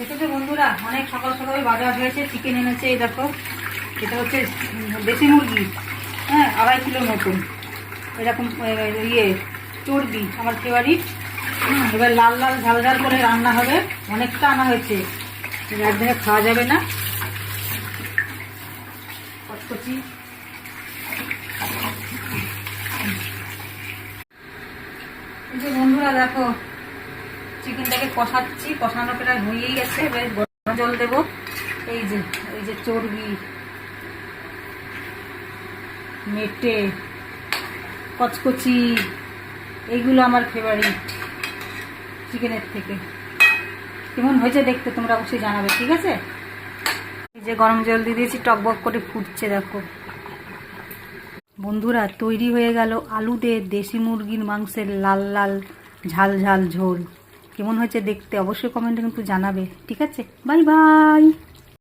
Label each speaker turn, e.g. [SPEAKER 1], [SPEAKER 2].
[SPEAKER 1] দেখেছো বন্ধুরা, অনেক সকাল সকাল বাজার হয়েছে, চিকেন এনেছে। এই দেখো, এটা হচ্ছে দেশি মুরগি, হ্যাঁ, 2.5 কিলোর মতন। এরকম চর্বি আমার ফেভারিট। এবার লাল লাল ঝাল ঝাল করে রান্না হবে। অনেকটা আনা হয়েছে, একদিনে খাওয়া যাবে না। কচকচি এই যে বন্ধুরা দেখো, চিকেনটাকে কষাচ্ছি, কষানো প্রায় হয়েই গেছে। এবার গরম জল দেবো। এই যে চর্বি, মেটে, কচকচি, এইগুলো আমার ফেভারিট চিকেনের থেকে। কেমন হয়েছে দেখতে তোমরা অবশ্যই জানাবে, ঠিক আছে? এই যে গরম জল দিয়ে দিয়েছি, টকবক করে ফুটছে দেখো। বন্ধুরা, তৈরি হয়ে গেল আলু দিয়ে দেশি মুরগির মাংসের লাল লাল ঝাল ঝাল ঝোল। কেমন হয়েছে দেখতে অবশ্যই কমেন্টে কিন্তু জানাবে, ঠিক আছে? Bye bye.